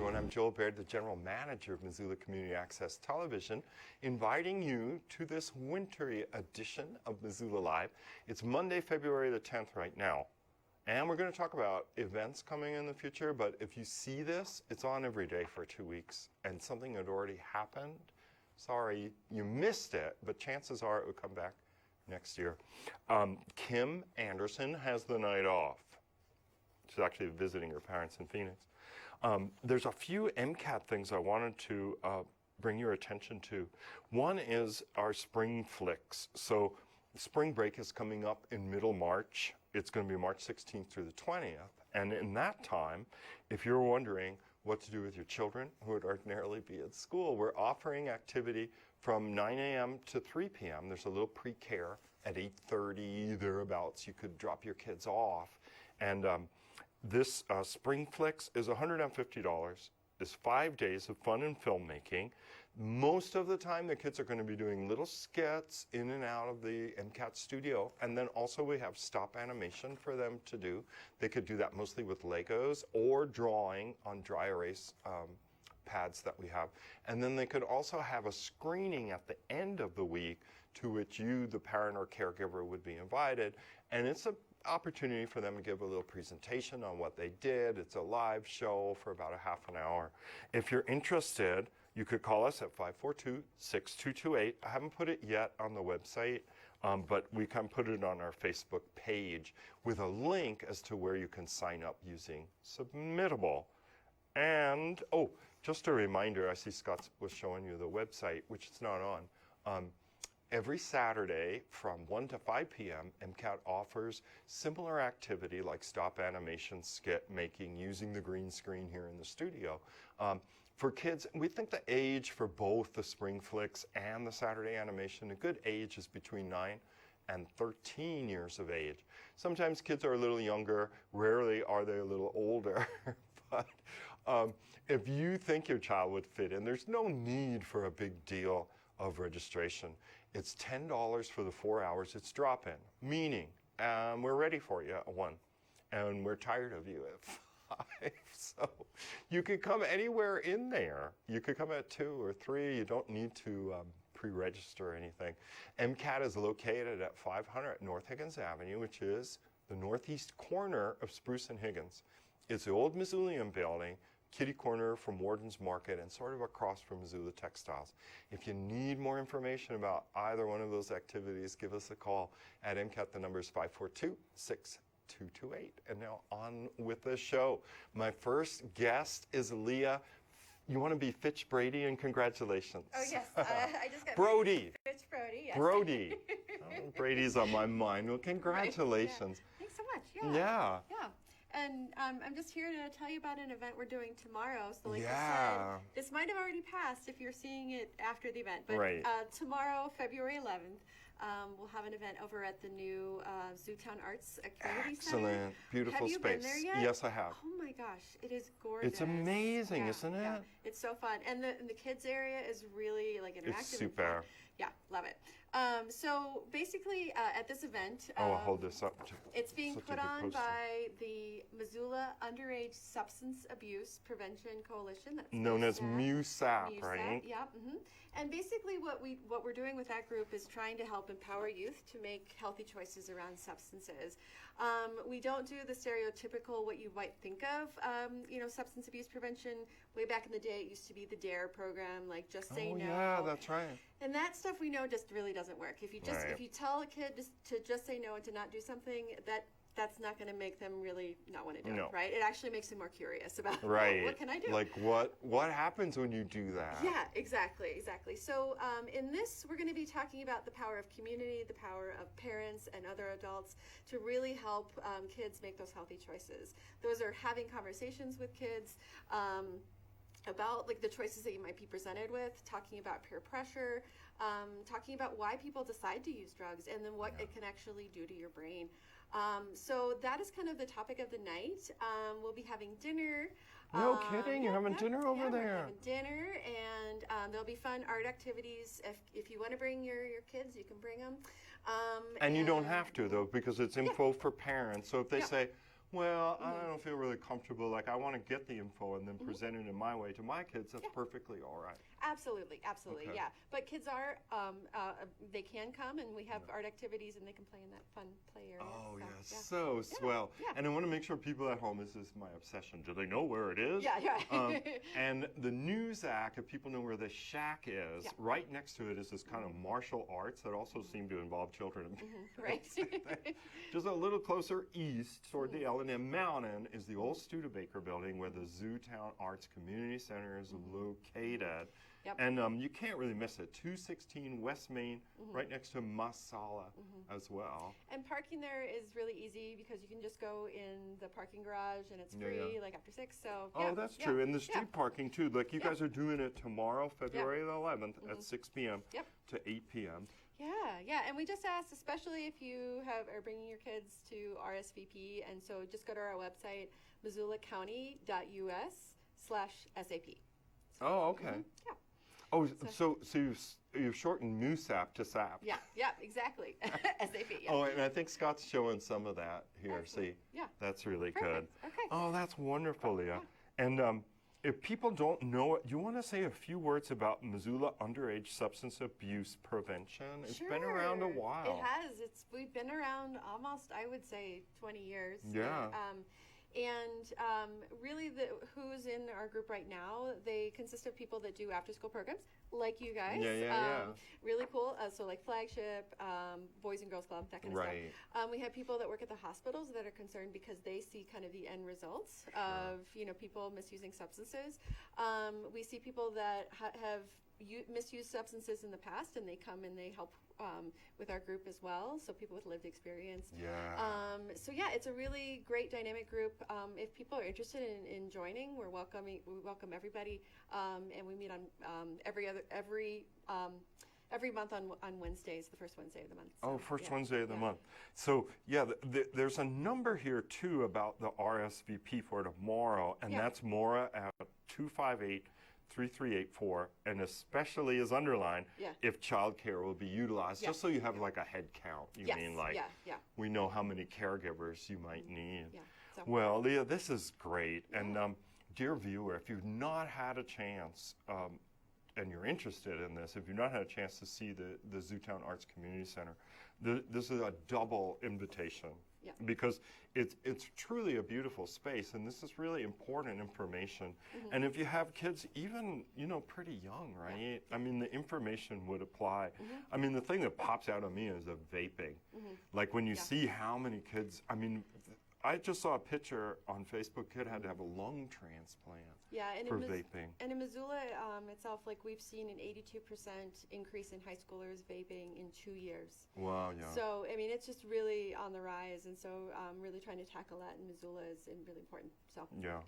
everyone. I'm Joel Baird, the General Manager of Missoula Community Access Television, inviting you to this wintry edition of Missoula Live. It's Monday, February the 10th right now. And we're going to talk about events coming in the future, but if you see this, it's on every day for 2 weeks, and something had already happened. Sorry, you missed it, but chances are it would come back next year. Kim Anderson has the night off. She's actually visiting her parents in Phoenix. There's a few MCAT things I wanted to bring your attention to. One is our spring flicks. So spring break is coming up in middle March. It's going to be March 16th through the 20th. And in that time, if you're wondering what to do with your children who would ordinarily be at school, we're offering activity from 9 a.m. to 3 p.m. There's a little pre-care at 8:30, thereabouts. You could drop your kids off. And this Spring Flicks is $150. It's 5 days of fun and filmmaking. Most of the time, the kids are going to be doing little skits in and out of the MCAT studio. And then also we have stop animation for them to do. They could do that mostly with Legos or drawing on dry erase pads that we have. And then they could also have a screening at the end of the week to which you, the parent or caregiver, would be invited. And it's an opportunity for them to give a little presentation on what they did. It's a live show for about a half an hour. If you're interested, you could call us at 542-6228. I haven't put it yet on the website, but we can put it on our Facebook page with a link as to where you can sign up using Submittable. And, oh, just a reminder, I see Scott was showing you the website, which it's not on. Every Saturday from 1 to 5 p.m., MCAT offers similar activity like stop animation, skit making, using the green screen here in the studio. For kids, we think the age for both the Spring Flicks and the Saturday animation, a good age is between 9 and 13 years of age. Sometimes kids are a little younger, rarely are they a little older. But if you think your child would fit in, there's no need for a big deal of registration. It's $10 for the 4 hours. It's drop-in, meaning we're ready for you at 1, and we're tired of you at 5. So you could come anywhere in there. You could come at 2 or 3. You don't need to pre-register or anything. MCAT is located at 500 North Higgins Avenue, which is the northeast corner of Spruce and Higgins. It's the old Missoulian building, kitty corner from Warden's Market, and sort of across from Missoula Textiles. If you need more information about either one of those activities, give us a call at MCAT. The number is 542-6228. And now on with the show. My first guest is Leah. You want to be Fitch Brady, and congratulations. Oh, yes. I just got Brody. Fitch Brody, yes. Brody. Oh, Brady's on my mind. Well, congratulations. Right. Yeah. Thanks so much. Yeah. And I'm just here to tell you about an event we're doing tomorrow. So like I Yeah. said, this might have already passed if you're seeing it after the event. But Right. Tomorrow, February 11th, we'll have an event over at the new Zootown Arts Community Center. Excellent. Beautiful Have you space. been there yet? Yes, I have. Oh my gosh, it is gorgeous. It's amazing, isn't it? Yeah, it's so fun. And the kids area is really like interactive. It's and super. fun. Yeah, love it. So basically, at this event, I'll hold this up. it's being Such a put good on poster. by the Missoula Underage Substance Abuse Prevention Coalition. That's Known as MUSAP. MUSAP, right? Yeah. And basically, what we're doing with that group is trying to help empower youth to make healthy choices around substances. We don't do the stereotypical what you might think of, substance abuse prevention. Way back in the day, it used to be the DARE program, like just say no. Yeah, that's right. And that stuff we know just really doesn't work. If you tell a kid to just say no and to not do something, that's not going to make them really not want to do it, right? It actually makes them more curious about what can I do? Like what happens when you do that? Yeah, exactly. So in this, we're going to be talking about the power of community, the power of parents and other adults to really help kids make those healthy choices. Those are having conversations with kids about like the choices that you might be presented with, talking about peer pressure, talking about why people decide to use drugs, and then what it can actually do to your brain. So that is kind of the topic of the night. We'll be having dinner. No kidding, you're having dinner over there. We're having dinner, and there'll be fun art activities. If you want to bring your kids, you can bring them. And you don't have to, though, because it's info for parents. So if they say, well, I don't feel really comfortable. Like, I want to get the info and then present it in my way to my kids. That's perfectly all right. Absolutely, absolutely, Okay. yeah. But kids are, they can come, and we have art activities, and they can play in that fun play area. Oh, so, yes, so swell. yeah. And I want to make sure people at home, this is my obsession. Do they know where it is? Yeah, yeah. And the Newsac, if people know where the shack is, Yeah. right next to it is this kind of martial arts that also seem to involve children. And Right. Just a little closer east toward the L&M Mountain is the old Studebaker building where the Zootown Arts Community Center is located. Yep. And you can't really miss it. 216 West Main, right next to Missoula as well. And parking there is really easy because you can just go in the parking garage, and it's free, like after 6. So Oh, that's true. And the street parking too. Like you guys are doing it tomorrow, February the 11th at 6 p.m. to 8 p.m. Yeah, and we just asked, especially if you are bringing your kids to RSVP, and so just go to our website, missoulacounty.us/SAP. Oh, okay. Yeah. Oh, so you've shortened MUSAP to SAP. Yeah, exactly. SAP. Yeah. Oh, and I think Scott's showing some of that here. Excellent. See, Yeah. that's really Perfect. good. Okay. Oh, that's wonderful, Leah. And if people don't know it, you want to say a few words about Missoula Underage Substance Abuse Prevention? It's been around a while. It has. We've been around almost, I would say, 20 years. Yeah. Really, who's in our group right now, they consist of people that do after-school programs, like you guys. Yeah. Really cool. So like Flagship, Boys and Girls Club, that kind of stuff. We have people that work at the hospitals that are concerned because they see kind of the end results of people misusing substances. We see people that have misused substances in the past, and they come and they help with our group as well, so people with lived experience. Yeah. It's a really great dynamic group. If people are interested in joining, we welcome everybody, and we meet on every month on Wednesdays, the first Wednesday of the month. So, First Wednesday of the month. So, there's a number here, too, about the RSVP for tomorrow, and that's Maura at 258-3384, and especially is underlined if childcare will be utilized, just so you have like a head count. We know how many caregivers you might need. So. Well, Leah, this is great. And dear viewer, if you've not had a chance, and you're interested in this, if you've not had a chance to see the Zootown Arts Community Center, this is a double invitation. Because it's truly a beautiful space, and this is really important information. And if you have kids, even pretty young, right? I mean, the information would apply. I mean, the thing that pops out at me is the vaping. Like when you see how many kids. I mean, I just saw a picture on Facebook. Kid had to have a lung transplant. For vaping. And in Missoula itself, like we've seen an 82% increase in high schoolers vaping in 2 years. Wow, yeah. So, I mean, it's just really on the rise, and so really trying to tackle that in Missoula is really important. So, yeah.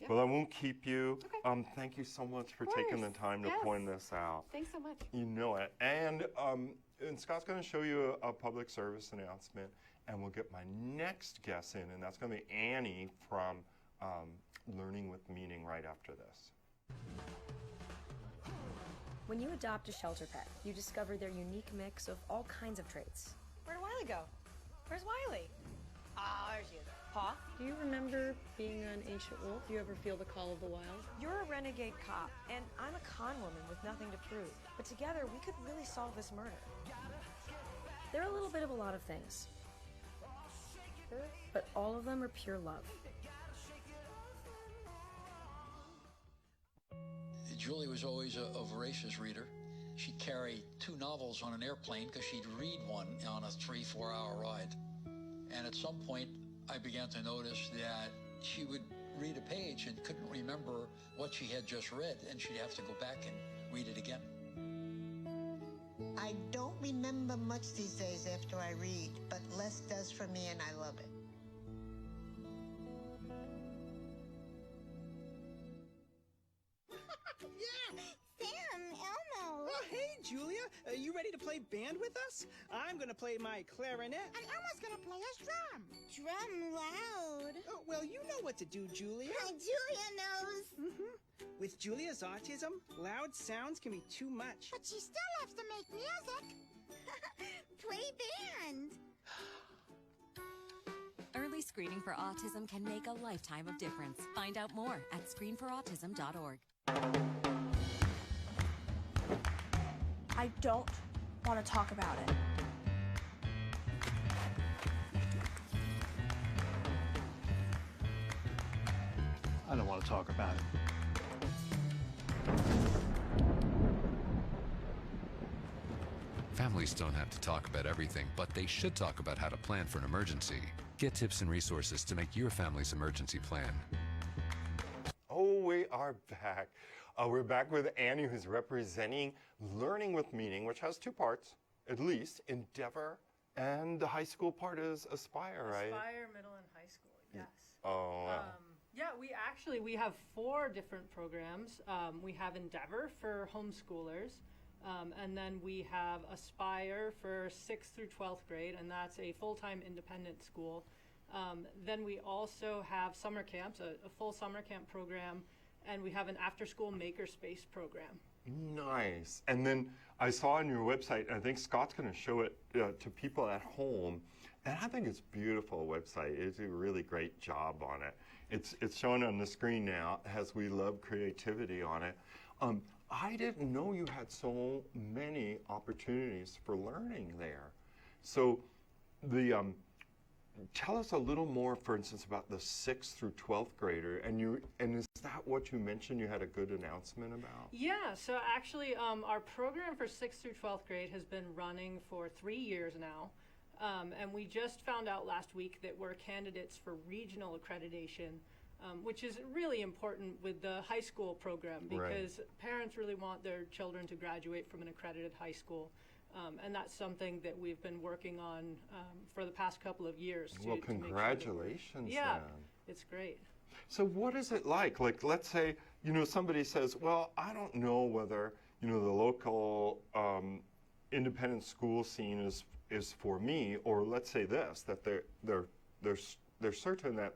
Well, I won't keep you. Okay. Thank you so much for taking the time to point this out. Thanks so much. You know it. And Scott's going to show you a public service announcement, and we'll get my next guest in, and that's going to be Annie from Learning with Meaning right after this. When you adopt a shelter pet, you discover their unique mix of all kinds of traits. Where'd Wiley go? Where's Wiley? There she is. Paw? Do you remember being an ancient wolf? Do you ever feel the call of the wild? You're a renegade cop, and I'm a con woman with nothing to prove. But together, we could really solve this murder. They're a little bit of a lot of things, but all of them are pure love. Julie was always a voracious reader. She'd carry 2 novels on an airplane because she'd read one on a 3-4 hour ride. And at some point, I began to notice that she would read a page and couldn't remember what she had just read, and she'd have to go back and read it again. I don't remember much these days after I read, but less does for me, and I love it. Julia, are you ready to play band with us? I'm gonna play my clarinet. And Elmo's gonna play his drum. Drum loud. Oh, well, you know what to do, Julia. Julia knows. With Julia's autism, loud sounds can be too much. But she still loves to make music. Play band. Early Early screening for autism can make a lifetime of difference. Find out more at screenforautism.org. I don't want to talk about it. I don't want to talk about it. Families don't have to talk about everything, but they should talk about how to plan for an emergency. Get tips and resources to make your family's emergency plan. Oh, we are back. We're back with Annie, who's representing Learning with Meaning, which has two parts, at least, Endeavor, and the high school part is Aspire, right? Aspire, middle, and high school, yes. Oh, wow. Yeah, we have 4 different programs. We have Endeavor for homeschoolers, and then we have Aspire for 6th through 12th grade, and that's a full-time independent school. Then we also have summer camps, a full summer camp program, and we have an after-school makerspace program. Nice. And then I saw on your website, and I think Scott's going to show it to people at home, and I think it's a beautiful website. It's a really great job on it. It's shown on the screen now. It has We Love Creativity on it. I didn't know you had so many opportunities for learning there. So tell us a little more, for instance, about the 6th through 12th grader. And is that what you mentioned you had a good announcement about? Yeah, so actually our program for 6th through 12th grade has been running for 3 years now. And we just found out last week that we're candidates for regional accreditation, which is really important with the high school program because parents really want their children to graduate from an accredited high school. And that's something that we've been working on for the past couple of years. Well, congratulations. Yeah, then. it's great. So what is it like? Like, let's say, somebody says, well, I don't know whether, the local independent school scene is for me, or let's say this, that they're certain that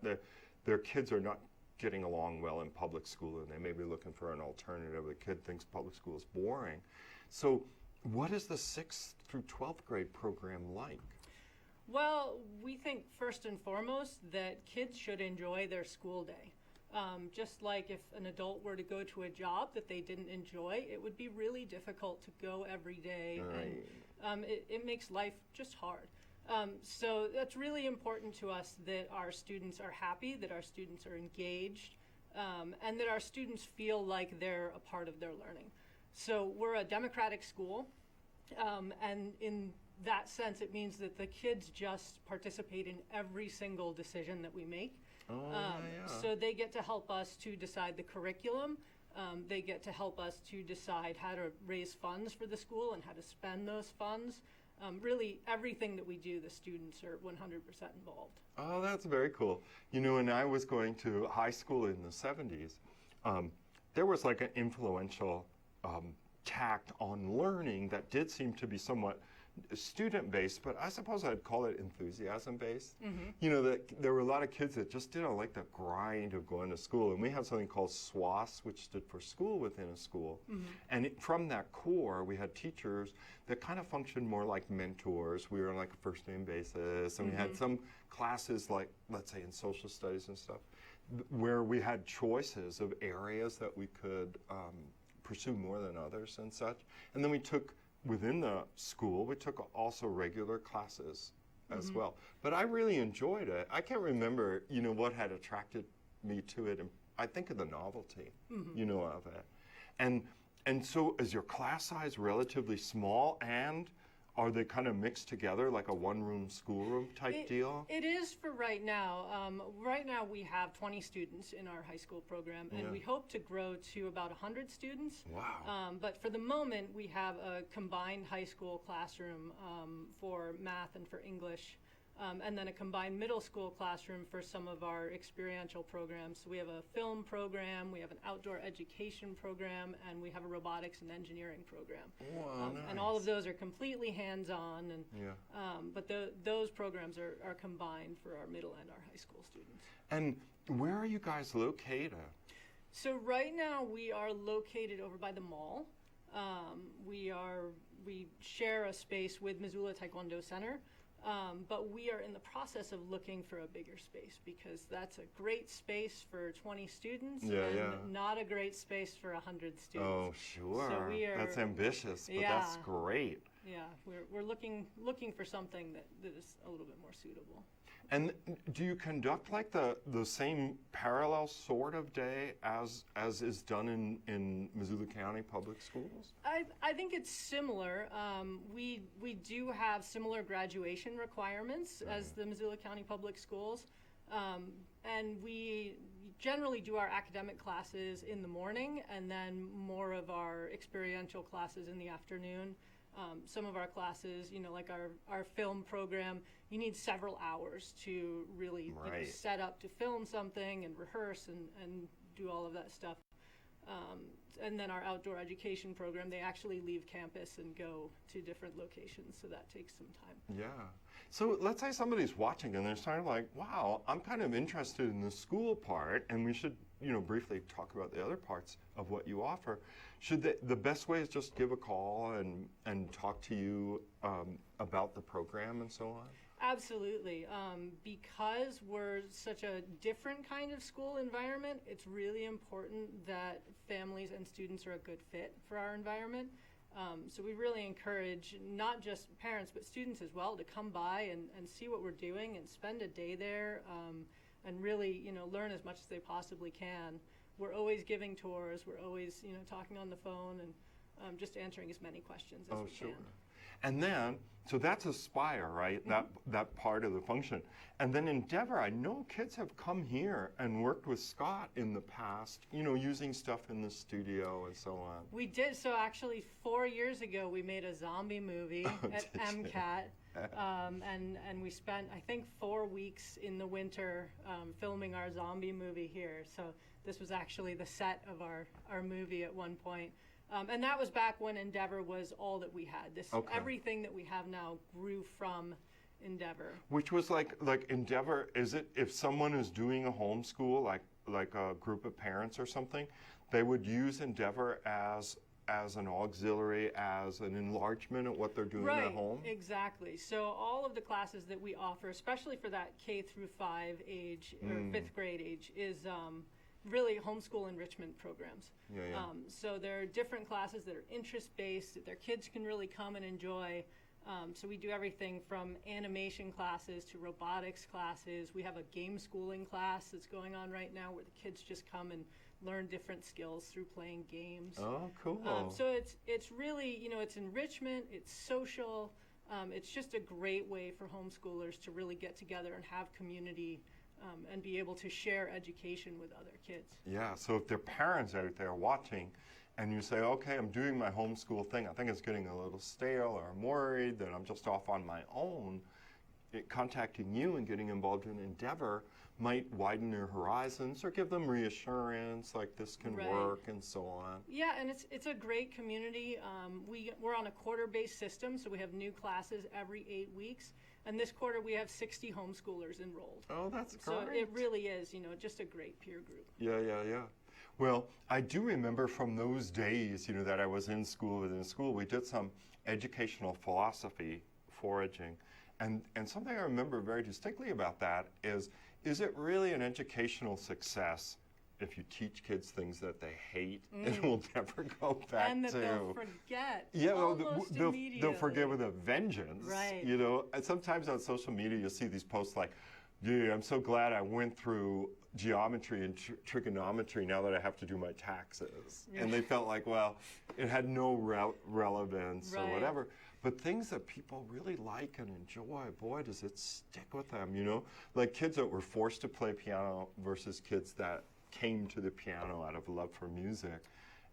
their kids are not getting along well in public school and they may be looking for an alternative. The kid thinks public school is boring. So what is the 6th through 12th grade program like? Well, we think first and foremost that kids should enjoy their school day. Just like if an adult were to go to a job that they didn't enjoy, it would be really difficult to go every day. Right. And it makes life just hard. So that's really important to us that our students are happy, that our students are engaged, and that our students feel like they're a part of their learning. So we're a democratic school, and in that sense, it means that the kids just participate in every single decision that we make. So they get to help us to decide the curriculum. They get to help us to decide how to raise funds for the school and how to spend those funds. Really, everything that we do, the students are 100% involved. Oh, that's very cool. When I was going to high school in the 70s, there was like an influential tact on learning that did seem to be somewhat student-based, but I suppose I'd call it enthusiasm-based. That there were a lot of kids that just didn't like the grind of going to school, and we had something called SWAS, which stood for School Within a School. And from that core, we had teachers that kind of functioned more like mentors. We were on like a first-name basis, and we had some classes like, let's say, in social studies and stuff, where we had choices of areas that we could pursue more than others and such. And then we took within the school, we took also regular classes as well. But I really enjoyed it. I can't remember, what had attracted me to it. And I think of the novelty, of it. And so is your class size relatively small, and are they kind of mixed together like a one-room schoolroom type deal? It is for right now. Right now we have 20 students in our high school program, and we hope to grow to about 100 students. Wow. But for the moment, we have a combined high school classroom for math and for English, and then a combined middle school classroom for some of our experiential programs. So we have a film program, we have an outdoor education program, and we have a robotics and engineering program. Wow, nice. And all of those are completely hands-on, and but those programs are combined for our middle and our high school students. And where are you guys located? So right now we are located over by the mall. We share a space with Missoula Taekwondo Center. But we are in the process of looking for a bigger space because that's a great space for 20 students and not a great space for 100 students. Oh, sure. So that's ambitious, but that's great. Yeah, we're looking for something that is a little bit more suitable. And do you conduct like the same parallel sort of day as is done in Missoula County Public Schools? I think it's similar. We do have similar graduation requirements as the Missoula County Public Schools, and we generally do our academic classes in the morning and then more of our experiential classes in the afternoon. Some of our classes, like our film program, you need several hours to really set up to film something and rehearse and do all of that stuff. And then our outdoor education program, they actually leave campus and go to different locations, so that takes some time. Yeah. So let's say somebody's watching and they're sort of like, wow, I'm kind of interested in the school part, and we should, briefly talk about the other parts of what you offer. Should the best way is just give a call and talk to you about the program and so on? Absolutely. Because we're such a different kind of school environment, it's really important that families and students are a good fit for our environment. So we really encourage not just parents, but students as well to come by and see what we're doing and spend a day there and really, learn as much as they possibly can. We're always giving tours. We're always, talking on the phone and just answering as many questions as we can. And then, so that's Aspire, right? That part of the function. And then Endeavor, I know kids have come here and worked with Scott in the past, using stuff in the studio and so on. We did. So actually 4 years ago, we made a zombie movie at MCAT. And we spent, I think, 4 weeks in the winter filming our zombie movie here. So this was actually the set of our movie at one point. And that was back when Endeavor was all that we had. Everything that we have now grew from Endeavor. Which was like Endeavor, is it if someone is doing a homeschool, like a group of parents or something, they would use Endeavor as an auxiliary, as an enlargement of what they're doing at home? Right, exactly. So all of the classes that we offer, especially for that K through 5 age or 5th grade age, is really homeschool enrichment programs. So there are different classes that are interest-based that their kids can really come and enjoy. So we do everything from animation classes to robotics classes. We have a game schooling class that's going on right now where the kids just come and learn different skills through playing games. Oh, cool. So it's really, it's enrichment, it's social, it's just a great way for homeschoolers to really get together and have community and be able to share education with other kids. Yeah, so if there are parents out there watching and you say, okay, I'm doing my homeschool thing, I think it's getting a little stale, or I'm worried that I'm just off on my own, contacting you and getting involved in Endeavor might widen their horizons or give them reassurance, like this can work and so on. Yeah, and it's a great community. We're on a quarter-based system, so we have new classes every 8 weeks. And this quarter we have 60 homeschoolers enrolled. Oh, that's great. So it really is, just a great peer group. Yeah. Well, I do remember from those days, that I was in school, we did some educational philosophy foraging. And something I remember very distinctly about that is it really an educational success if you teach kids things that they hate and will never go back to? And that they'll forget. Yeah, well, immediately. They'll forget with a vengeance. Right. And sometimes on social media you'll see these posts like, "Dude, I'm so glad I went through geometry and trigonometry now that I have to do my taxes." And they felt like, well, it had no relevance or whatever. But things that people really like and enjoy, boy, does it stick with them, Like kids that were forced to play piano versus kids that came to the piano out of love for music.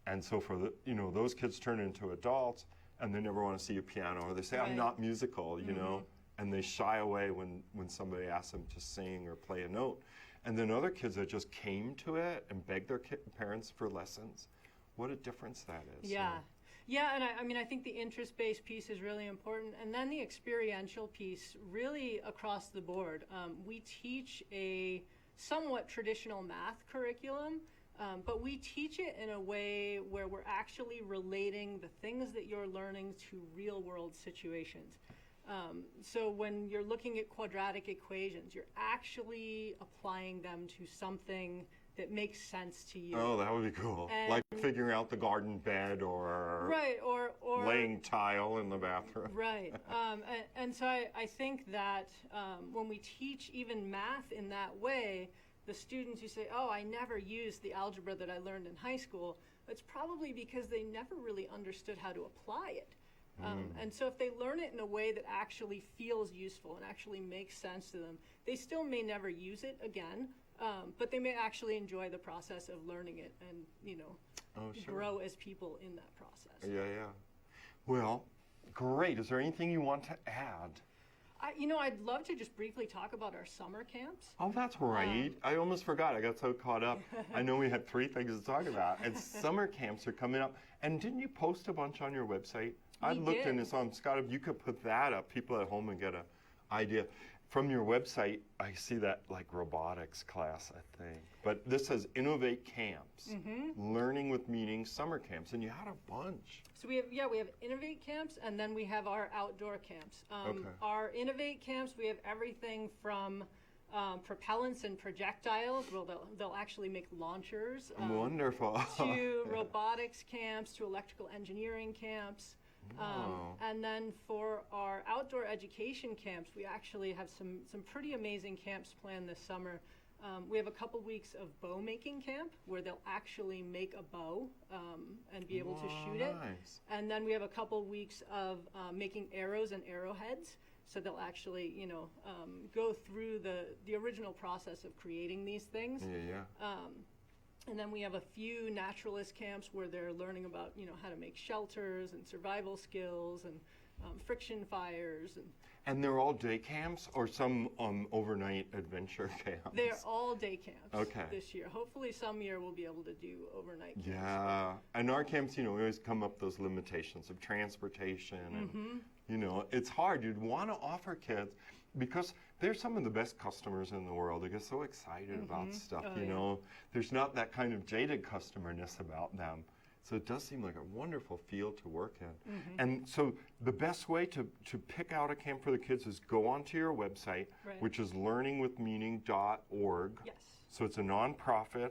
And so for those kids turn into adults and they never want to see a piano, or they say, I'm not musical, and they shy away when somebody asks them to sing or play a note. And then other kids that just came to it and begged their parents for lessons. What a difference that is. Yeah, and I think the interest-based piece is really important, and then the experiential piece really across the board. We teach a somewhat traditional math curriculum, but we teach it in a way where we're actually relating the things that you're learning to real-world situations. So when you're looking at quadratic equations, you're actually applying them to something that makes sense to you. Oh, that would be cool. And like figuring out the garden bed or right, or laying tile in the bathroom. Right. And so I think that when we teach even math in that way, the students who say, oh, I never used the algebra that I learned in high school, it's probably because they never really understood how to apply it. And so if they learn it in a way that actually feels useful and actually makes sense to them, they still may never use it again, but they may actually enjoy the process of learning it and, you know, grow as people in that process. Yeah, yeah. Well, great. Is there anything you want to add? I'd love to just briefly talk about our summer camps. Oh, that's right. I almost forgot. I got so caught up. I know we had 3 things to talk about. And summer camps are coming up. And didn't you post a bunch on your website? I looked in this on Scott. If you could put that up, people at home would get an idea. From your website, I see that like robotics class, I think. But this says Innovate Camps, Learning with Meaning Summer Camps, and you had a bunch. So we have Innovate Camps, and then we have our outdoor camps. Our Innovate Camps, we have everything from propellants and projectiles. Well, they'll actually make launchers. Wonderful. To robotics camps, to electrical engineering camps. And then for our outdoor education camps, we actually have some pretty amazing camps planned this summer. We have a couple weeks of bow making camp where they'll actually make a bow and be able to shoot it. And then we have a couple weeks of making arrows and arrowheads. So they'll actually, go through the original process of creating these things. And then we have a few naturalist camps where they're learning about, how to make shelters and survival skills and friction fires. And they're all day camps or some overnight adventure camps? They're all day camps Okay. this year. Hopefully some year we'll be able to do overnight camps. Yeah. And our camps, we always come up those limitations of transportation. And, it's hard. You'd want to offer kids, because they're some of the best customers in the world. They get so excited about stuff, There's not that kind of jaded customer-ness about them. So it does seem like a wonderful field to work in. And so the best way to pick out a camp for the kids is go onto your website, which is learningwithmeaning.org. Yes. So it's a nonprofit.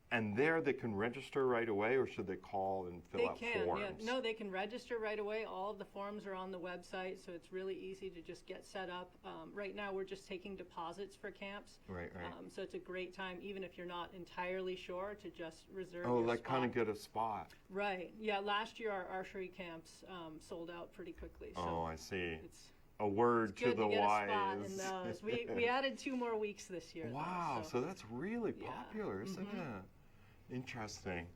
And there they can register right away, or should they call and fill out forms? Yeah. No, they can register right away. All of the forms are on the website, so it's really easy to just get set up. Right now, we're just taking deposits for camps. Right. So it's a great time, even if you're not entirely sure, to just reserve your spot. kind of get a spot. Right. Yeah, last year our archery camps sold out pretty quickly. So I see. A word to the wise. Good to get a spot in those. We added 2 more weeks this year. Wow, so that's really popular, isn't it? Interesting.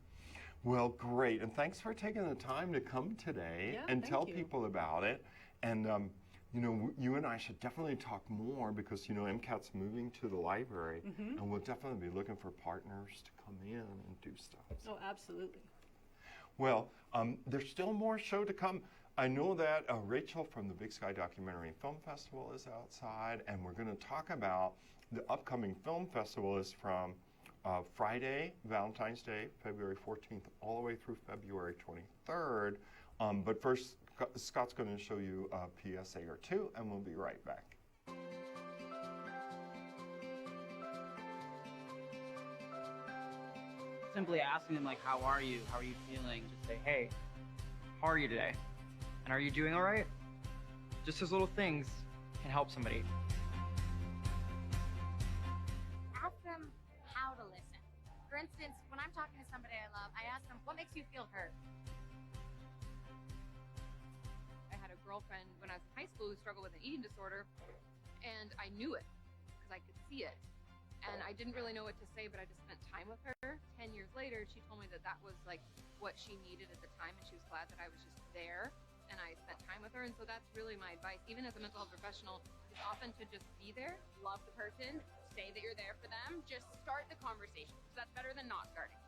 Well, great. And thanks for taking the time to come today and tell people about it. And, you and I should definitely talk more because, MCAT's moving to the library. And we'll definitely be looking for partners to come in and do stuff. Oh, absolutely. Well, there's still more show to come. I know that Rachel from the Big Sky Documentary and Film Festival is outside, and we're going to talk about the upcoming film festival is from Friday, Valentine's Day, February 14th, all the way through February 23rd. But first, Scott's going to show you a PSA or 2, and we'll be right back. Simply asking them, how are you? How are you feeling? Just say, hey, how are you today? And are you doing all right? Just those little things can help somebody. Ask them how to listen. For instance, when I'm talking to somebody I love, I ask them, what makes you feel heard? I had a girlfriend when I was in high school who struggled with an eating disorder, and I knew it because I could see it. And I didn't really know what to say, but I just spent time with her. 10 years later, she told me that was what she needed at the time, and she was glad that I was just there, and I spent time with her. And so that's really my advice, even as a mental health professional, is often to just be there, love the person, say that you're there for them, just start the conversation, because that's better than not starting.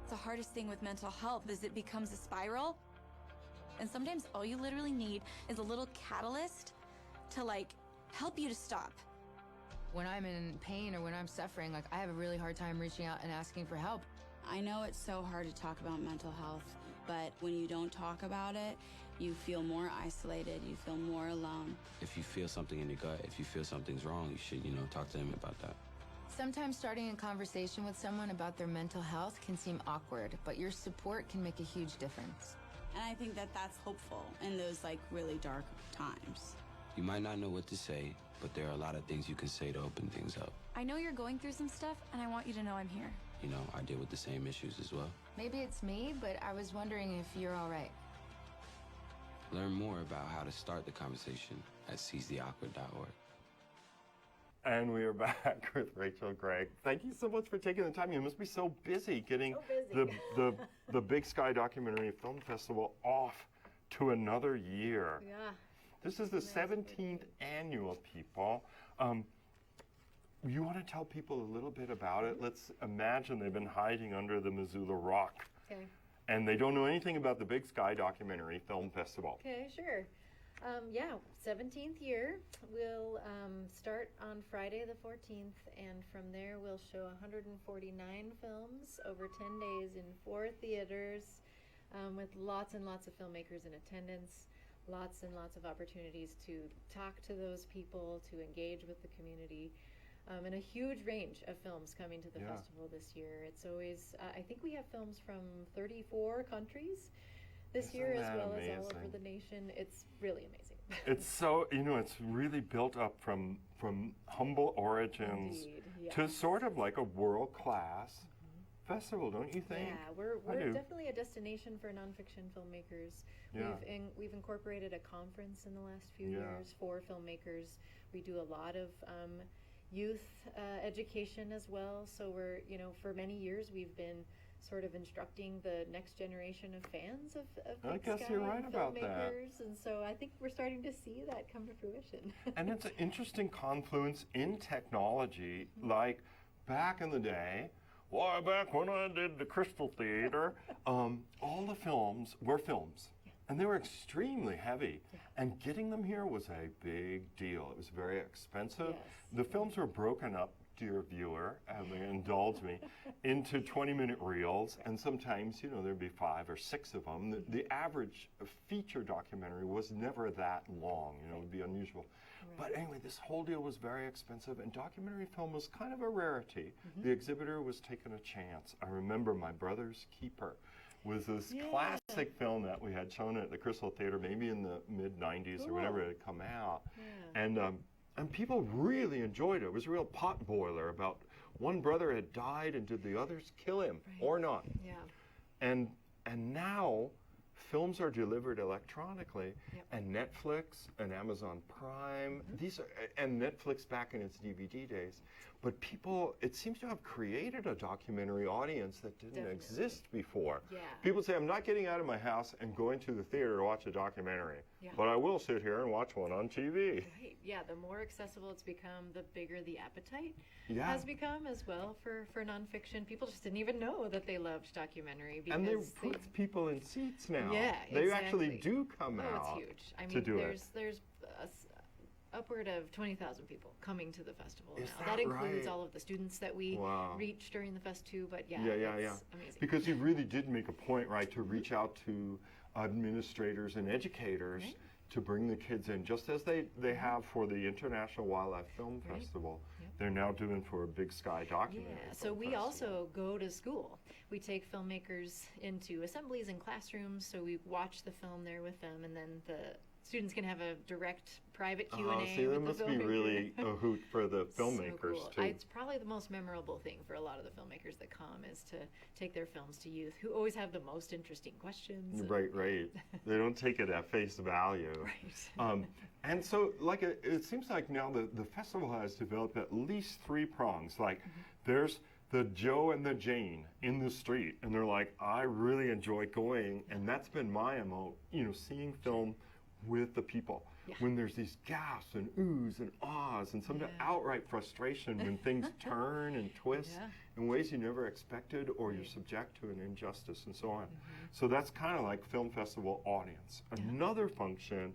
The hardest thing with mental health is it becomes a spiral. And sometimes all you literally need is a little catalyst to like help you to stop. When I'm in pain or when I'm suffering, like I have a really hard time reaching out and asking for help. I know it's so hard to talk about mental health, but when you don't talk about it, you feel more isolated, you feel more alone. If you feel something in your gut, if you feel something's wrong, you should, talk to them about that. Sometimes starting a conversation with someone about their mental health can seem awkward, but your support can make a huge difference. And I think that that's hopeful in those really dark times. You might not know what to say, but there are a lot of things you can say to open things up. I know you're going through some stuff, and I want you to know I'm here. I deal with the same issues as well. Maybe it's me, but I was wondering if you're all right. Learn more about how to start the conversation at seizetheawkward.org. And we are back with Rachel Gregg. Thank you so much for taking the time. You must be so busy getting the Big Sky Documentary Film Festival off to another year. Yeah. This is the 17th annual, people. You want to tell people a little bit about it? Let's imagine they've been hiding under the Missoula Rock. Okay. And they don't know anything about the Big Sky Documentary Film Festival. Okay, sure. 17th year. We'll start on Friday the 14th, and from there we'll show 149 films over 10 days in 4 theaters with lots and lots of filmmakers in attendance, lots and lots of opportunities to talk to those people, to engage with the community. And a huge range of films coming to the festival this year. It's always, I think we have films from 34 countries this year, as well as all over the nation. It's really amazing. It's so, it's really built up from humble origins to sort of like a world-class festival, don't you think? Yeah, we're definitely a destination for nonfiction filmmakers. Yeah. We've incorporated a conference in the last few years for filmmakers. We do a lot of youth education as well. So we're, for many years we've been sort of instructing the next generation of fans of I Big guess Sky you're right about that. filmmakers. And so I think we're starting to see that come to fruition. And it's an interesting confluence in technology, like back in the day, back when I did the Crystal Theater, all the films were films. And they were extremely heavy. And getting them here was a big deal. It was very expensive. The films were broken up, dear viewer, indulge me, into 20-minute reels. And sometimes, there'd be 5 or 6 of them. The average feature documentary was never that long. It would be unusual. But anyway, this whole deal was very expensive, and documentary film was kind of a rarity. The exhibitor was taking a chance. I remember My Brother's Keeper was this classic film that we had shown at the Crystal Theater, maybe in the mid-90s or whenever it had come out. And people really enjoyed it. It was a real pot boiler about one brother had died and did the others kill him or not? Yeah. And now films are delivered electronically, and Netflix and Amazon Prime, and Netflix back in its DVD days. But people, it seems to have created a documentary audience that didn't exist before. Yeah. People say, I'm not getting out of my house and going to the theater to watch a documentary, but I will sit here and watch one on TV. Right. Yeah, the more accessible it's become, the bigger the appetite has become as well for nonfiction. People just didn't even know that they loved documentary. Because And they put people in seats now. Yeah, They actually do come out. It's huge. I to mean, do there's upward of 20,000 people coming to the festival Is now. that That includes right? all of the students that we reach during the fest too, but it's amazing. Because you really did make a point, right, to reach out to administrators and educators to bring the kids in, just as they have for the International Wildlife Film Festival. They're now doing for a Big Sky Documentary. Yeah, so we also go to school. We take filmmakers into assemblies and classrooms, so we watch the film there with them, and then the students can have a direct private Q&A See, that with the must be filmmaker. really a hoot for the filmmakers, so cool. too. It's probably the most memorable thing for a lot of the filmmakers that come is to take their films to youth, who always have the most interesting questions. Right. They don't take it at face value. Right. And so, it seems like now the festival has developed at least 3 prongs. Like, there's the Joe and the Jane in the street, and they're like, I really enjoy going, and that's been my MO, seeing film with the people. Yeah. When there's these gasps and oohs and ahs and sometimes outright frustration when things turn and twist in ways you never expected, or you're subject to an injustice and so on. So that's kind of like film festival audience. Another function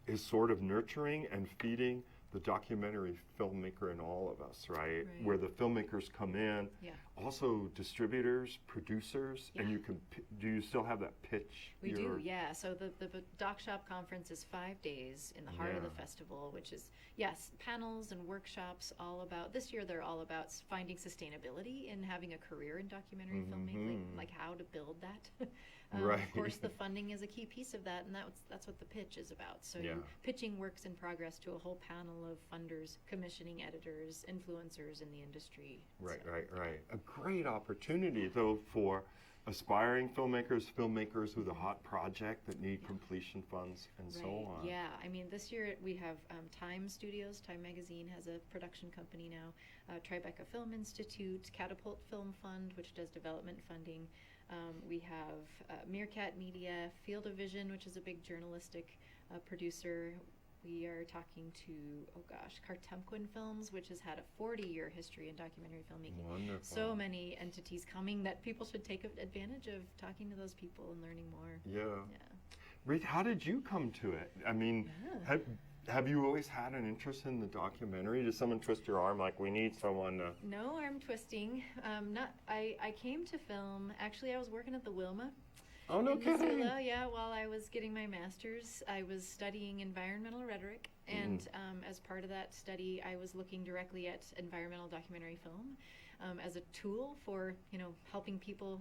is sort of nurturing and feeding the documentary filmmaker in all of us, right? Where the filmmakers come in, also distributors, producers, and you can, do you still have that pitch? We do, yeah. So the Doc Shop Conference is 5 days in the heart of the festival, which is, yes, panels and workshops all about, this year they're all about finding sustainability and having a career in documentary filmmaking, like how to build that. Of course, the funding is a key piece of that, and that's what the pitch is about. So you're pitching works in progress to a whole panel of funders, commissioning editors, influencers in the industry. Right. A great opportunity, though, for aspiring filmmakers with a hot project that need completion funds and so on. Yeah, I mean, this year we have Time Studios, Time Magazine has a production company now, Tribeca Film Institute, Catapult Film Fund, which does development funding. We have Meerkat Media, Field of Vision, which is a big journalistic producer. We are talking to, Cartemquin Films, which has had a 40-year history in documentary filmmaking. Wonderful. So many entities coming that people should take advantage of talking to those people and learning more. Yeah. Ruth, how did you come to it? I mean, have you always had an interest in the documentary? Did someone twist your arm like, we need someone to... No arm twisting. I came to film, actually I was working at the Wilma. Oh, no kidding. Missoula, while I was getting my master's, I was studying environmental rhetoric, and as part of that study, I was looking directly at environmental documentary film as a tool for, helping people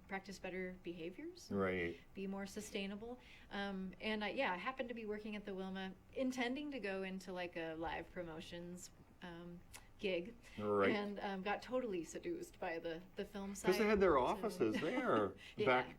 practice better behaviors, be more sustainable. And I happened to be working at the Wilma, intending to go into like a live promotions gig, and got totally seduced by the film side. Because they had their offices there back,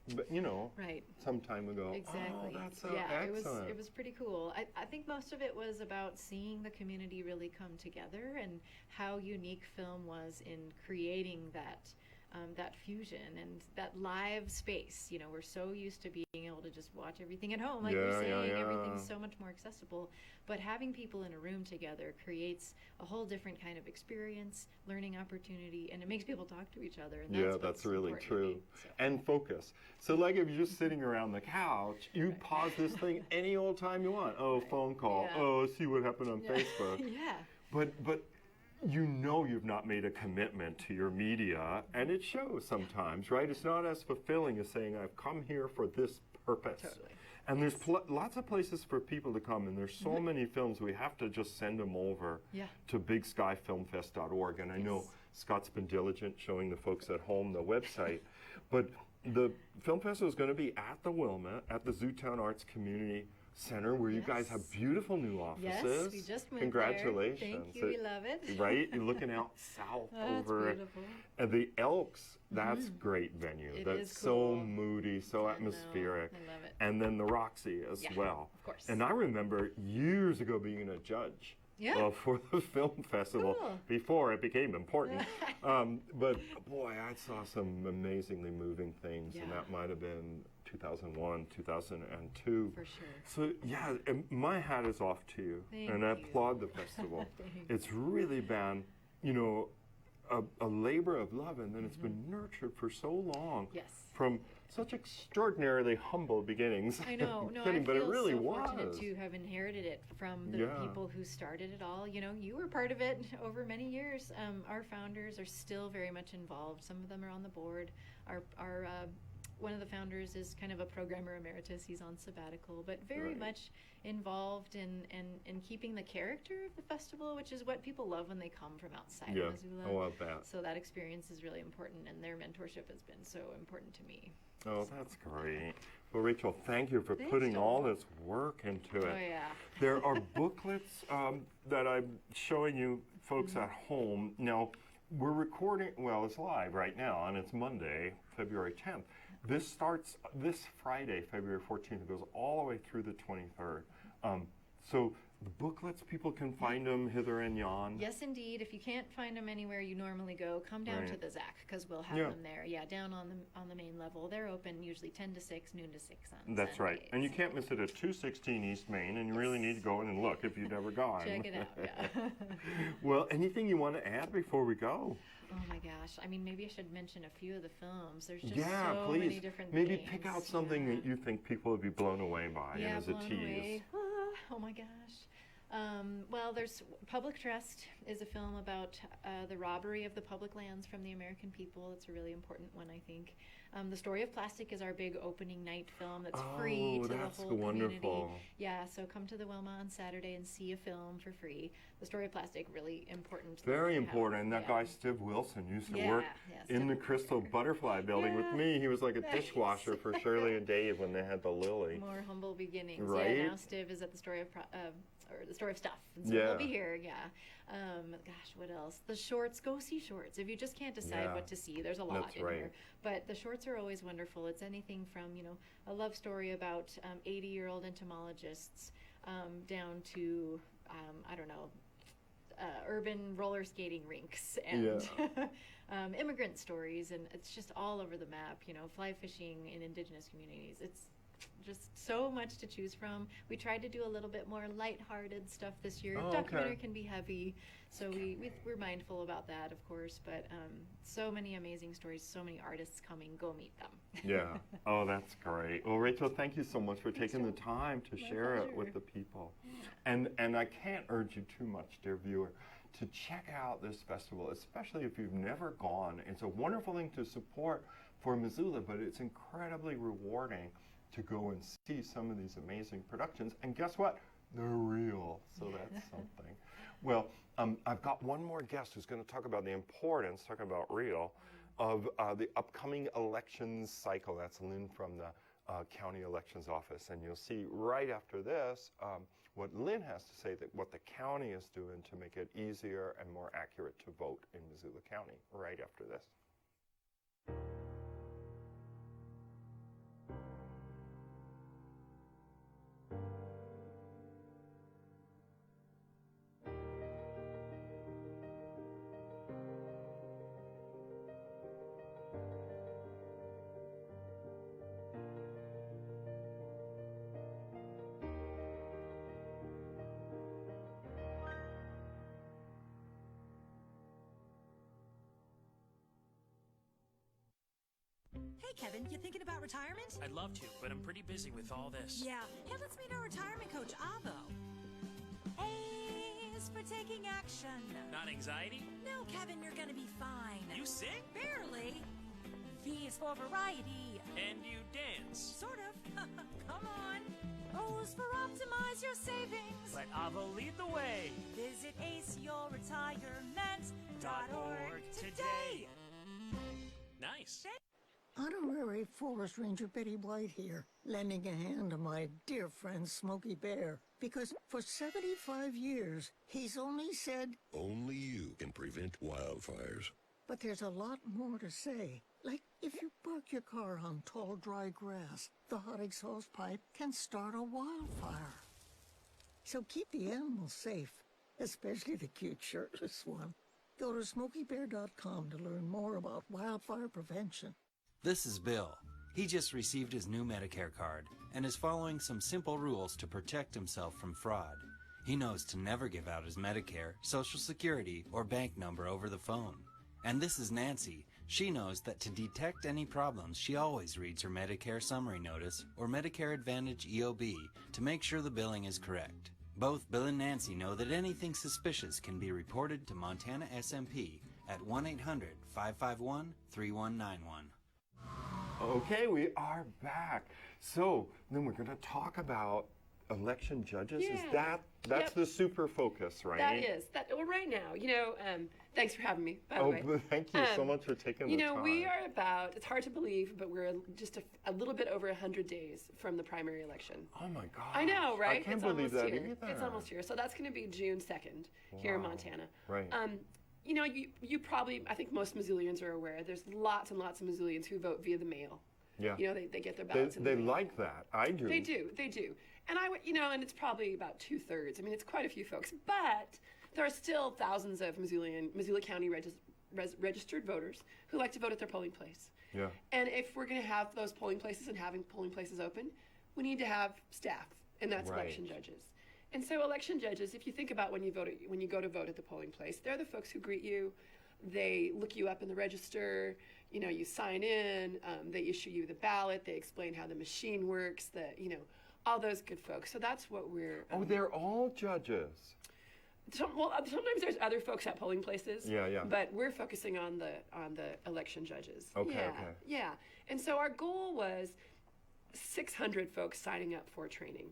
some time ago. Exactly. Oh, that's so excellent. It was pretty cool. I think most of it was about seeing the community really come together and how unique film was in creating that fusion and that live space. We're so used to being able to just watch everything at home, like you're saying, everything's so much more accessible. But having people in a room together creates a whole different kind of experience, learning opportunity, and it makes people talk to each other. And that's really true. And focus. So like if you're just sitting around the couch, you pause this thing any old time you want. Oh, phone call. Oh, see what happened on Facebook. But you've not made a commitment to your media, and it shows sometimes, right? It's not as fulfilling as saying, I've come here for this purpose. Totally. And there's lots of places for people to come, and there's so many films, we have to just send them over to bigskyfilmfest.org. And I know Scott's been diligent showing the folks at home the website. But the film festival is going to be at the Wilma, at the Zootown Arts Community Center, where you guys have beautiful new offices. Yes, we just moved Congratulations. There. Thank you, we love it. Right? You're looking out south over beautiful. And the Elks, that's great venue. That's so moody, so atmospheric. I love it. And then the Roxy as well. Of course. And I remember years ago being a judge for the film festival before it became important. But boy, I saw some amazingly moving things, and that might have been 2001, 2002. For sure. So and my hat is off to you, and I applaud the festival. It's really been, a labor of love, and then it's been nurtured for so long. Yes. From such extraordinarily humble beginnings. I know. No, but it really so was. fortunate to have inherited it from the people who started it all. You were part of it over many years. Our founders are still very much involved. Some of them are on the board. Our one of the founders is kind of a programmer emeritus. He's on sabbatical, but very much involved in keeping the character of the festival, which is what people love when they come from outside of Missoula. Oh, I bet. So that experience is really important, and their mentorship has been so important to me. Oh, that's great. Well, Rachel, thank you for putting all this work into it. Oh, yeah. There are booklets that I'm showing you folks at home. Now, we're recording, it's live right now, and it's Monday, February 10th. This starts this Friday, February 14th. It goes all the way through the 23rd. So The booklets, people can find them hither and yon. Yes, indeed. If you can't find them anywhere you normally go, come down to the ZAC because we'll have them there. Yeah, down on the main level. They're open usually 10 to 6, noon to 6 on That's Sundays. right. And you can't miss it at 216 East Main, and you really need to go in and look if you've never gone. Check it out, yeah. Well, anything you want to add before we go? Oh my gosh. I mean, maybe I should mention a few of the films. There's just please. many different Maybe themes. pick out something that you think people would be blown away by and as a tease. Away. Oh my gosh. Well, there's Public Trust is a film about the robbery of the public lands from the American people. It's a really important one, I think. The Story of Plastic is our big opening night film that's free to the whole community. Wonderful. Yeah, so come to the Wilma on Saturday and see a film for free. The Story of Plastic, really important. Very important. And that guy, Steve Wilson, used to work in the Crystal Butterfly Building with me. He was like a dishwasher for Shirley and Dave when they had the Lily. More humble beginnings. Right? Yeah, now Steve is at the Story of Stuff. And so we'll be here, gosh, what else? The shorts, go see shorts. If you just can't decide what to see, there's a lot in here. But the shorts are always wonderful. It's anything from, a love story about 80-year-old entomologists down to, urban roller skating rinks and immigrant stories. And it's just all over the map, fly fishing in indigenous communities. It's just so much to choose from. We tried to do a little bit more lighthearted stuff this year. Documentary can be heavy, so we're mindful about that, of course, but so many amazing stories, so many artists coming. Go meet them. Yeah. Oh, that's great. Well, Rachel, thank you so much for taking the time to share it with the people. And I can't urge you too much, dear viewer, to check out this festival, especially if you've never gone. It's a wonderful thing to support for Missoula, but it's incredibly rewarding to go and see some of these amazing productions. And guess what? They're real, so that's something. Well, I've got one more guest who's going to talk about the importance, talking about real, of the upcoming elections cycle. That's Lynn from the County Elections Office. And you'll see right after this what Lynn has to say, that what the county is doing to make it easier and more accurate to vote in Missoula County, right after this. Hey, Kevin, you thinking about retirement? I'd love to, but I'm pretty busy with all this. Yeah. Hey, let's meet our retirement coach, Avo. A is for taking action. Not anxiety? No, Kevin, you're gonna be fine. You sing? Barely. V is for variety. And you dance? Sort of. Come on. O is for optimize your savings. Let Avo lead the way. Visit aceyourretirement.org today. Nice. Honorary Forest Ranger Betty White here, lending a hand to my dear friend Smokey Bear, because for 75 years, he's only said, only you can prevent wildfires. But there's a lot more to say. Like, if you park your car on tall, dry grass, the hot exhaust pipe can start a wildfire. So keep the animals safe, especially the cute shirtless one. Go to SmokeyBear.com to learn more about wildfire prevention. This is Bill. He just received his new Medicare card and is following some simple rules to protect himself from fraud. He knows to never give out his Medicare, Social Security, or bank number over the phone. And this is Nancy. She knows that to detect any problems, she always reads her Medicare Summary Notice or Medicare Advantage EOB to make sure the billing is correct. Both Bill and Nancy know that anything suspicious can be reported to Montana SMP at 1-800-551-3191. Okay, we are back. So then we're going to talk about election judges. Is that's the super focus, right? That is. Well, right now, thanks for having me, by the way. Thank you so much for taking the time. We are about, it's hard to believe, but we're just a little bit over 100 days from the primary election. Oh my gosh. I know, right? I can't believe that either. It's almost here. So that's going to be June 2nd here in Montana. Right. You probably, I think most Missoulians are aware, there's lots and lots of Missoulians who vote via the mail. Yeah. You know, they get their ballots. They like that. I do. They do. And I would, you know, and it's probably about 2/3. I mean, it's quite a few folks, but there are still thousands of Missoula County registered voters who like to vote at their polling place. Yeah. And if we're going to have those polling places and having polling places open, we need to have staff, and that's Right. election judges. And so election judges, if you think about when you go to vote at the polling place, they're the folks who greet you. They look you up in the register. You know, you sign in. They issue you the ballot. They explain how the machine works. All those good folks. So that's what we're. They're all judges. Sometimes there's other folks at polling places. Yeah. But we're focusing on the election judges. Okay. Yeah. And so our goal was 600 folks signing up for training.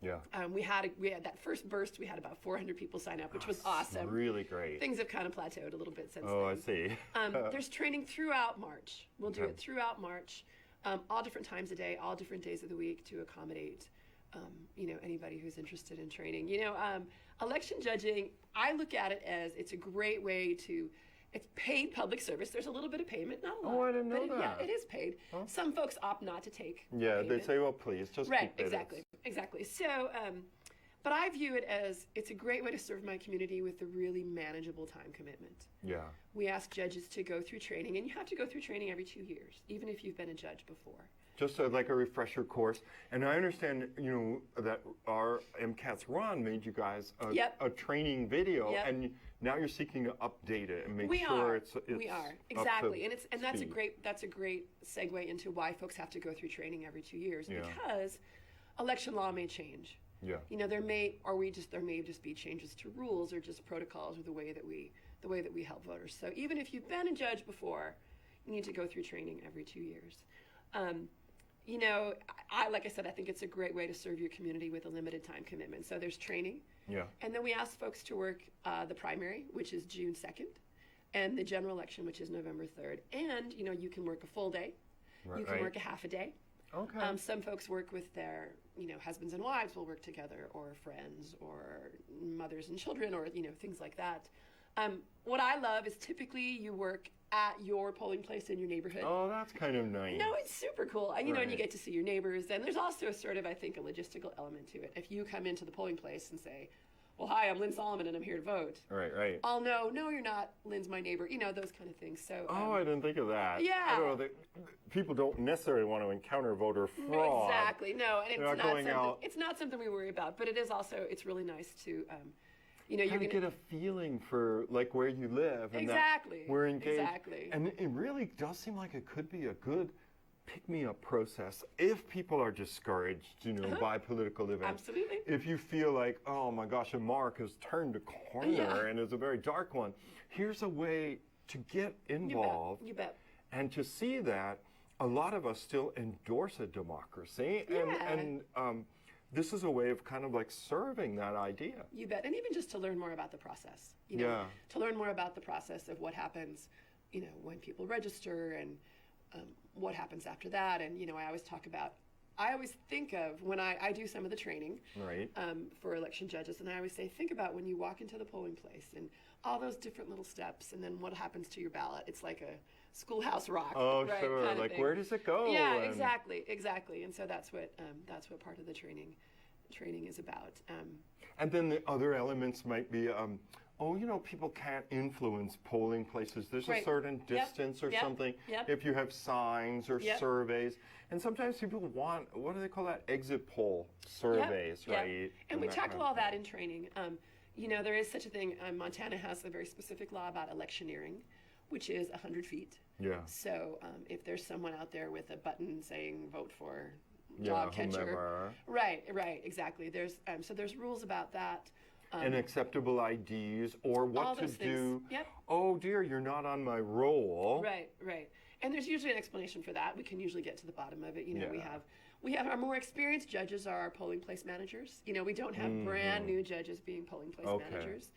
Yeah. We had that first burst. We had about 400 people sign up, which was awesome. Really great. Things have kind of plateaued a little bit since then. Oh, I see. There's training throughout March. We'll do it throughout March, all different times a day, all different days of the week to accommodate, anybody who's interested in training. Election judging, I look at it as it's a great way to. It's paid public service. There's a little bit of payment, not a lot. Oh, I didn't know but that. Yeah, it is paid. Huh? Some folks opt not to take. Yeah, payment. they say, well, please, just right, keep it. Exactly. So, but I view it as it's a great way to serve my community with a really manageable time commitment. Yeah. We ask judges to go through training, and you have to go through training every 2 years, even if you've been a judge before. Just like a refresher course. And I understand, that our MCAT's Run made you guys a training video, and now you're seeking to update it and make sure it's we are exactly, and that's a great segue into why folks have to go through training every 2 years because election law may change. Yeah. There may just be changes to rules or just protocols or the way that we help voters. So even if you've been a judge before, you need to go through training every 2 years. Like I said, I think it's a great way to serve your community with a limited time commitment. So there's training. Yeah. And then we ask folks to work the primary, which is June 2nd, and the general election, which is November 3rd. And, you can work a full day. Right, you can work a half a day. Okay. Some folks work with their, husbands and wives will work together, or friends, or mothers and children, or, things like that. What I love is typically you work at your polling place in your neighborhood. Oh, that's kind of nice. No, it's super cool. And, and you get to see your neighbors. And there's also a sort of, I think, a logistical element to it. If you come into the polling place and say, well, hi, I'm Lynn Solomon and I'm here to vote. Right. I'll know, no, you're not. Lynn's my neighbor. Those kind of things. So. I didn't think of that. Yeah. I don't know. People don't necessarily want to encounter voter fraud. Exactly. No, and it's not something we worry about. But it is also, it's really nice to, you're going to get a feeling for like where you live. And exactly. That we're engaged. Exactly. And it really does seem like it could be a good pick-me-up process if people are discouraged, by political events. Absolutely. If you feel like, oh my gosh, a mark has turned a corner and it's a very dark one, here's a way to get involved. You bet. And to see that a lot of us still endorse a democracy. And this is a way of kind of like serving that idea. You bet. And even just to learn more about the process. To learn more about the process of what happens, when people register and what happens after that. And, I always think of when I do some of the training for election judges, and I always say, think about when you walk into the polling place and all those different little steps, and then what happens to your ballot. It's like a schoolhouse rock. Oh, right, sure. kind of Like, thing. where does it go? Yeah, exactly. And so that's what part of the training is about. And then the other elements might be, people can't influence polling places. There's a certain distance or something. Yep. If you have signs or surveys. And sometimes people want, what do they call that? Exit poll surveys, right? And we tackle all that in training. There is such a thing. Montana has a very specific law about electioneering, which is 100 feet. Yeah. So if there's someone out there with a button saying vote for Yeah, dog catcher. whomever. Right, exactly. There's there's rules about that. And acceptable IDs or what all to those do. things. Yep. Oh dear, you're not on my roll. Right. And there's usually an explanation for that. We can usually get to the bottom of it. Yeah. We have our more experienced judges are our polling place managers. We don't have brand new judges being polling place managers.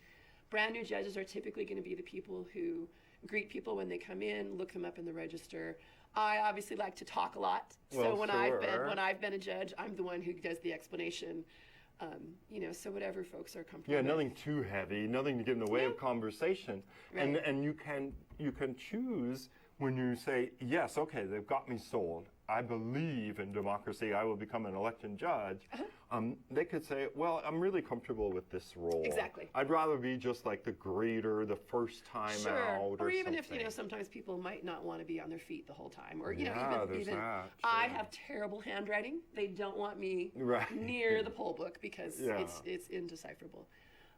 Brand new judges are typically going to be the people who greet people when they come in, look them up in the register. I obviously like to talk a lot. So when I've been a judge, I'm the one who does the explanation. So whatever folks are comfortable Yeah, with. nothing too heavy, nothing to get in the way of conversation. Right. And you can choose when you say, yes, okay, they've got me sold, I believe in democracy, I will become an election judge, they could say, well, I'm really comfortable with this role. Exactly. I'd rather be just like the greeter the first time out or even something. if, sometimes people might not want to be on their feet the whole time. Or, even that, I have terrible handwriting. They don't want me near the poll book because it's indecipherable.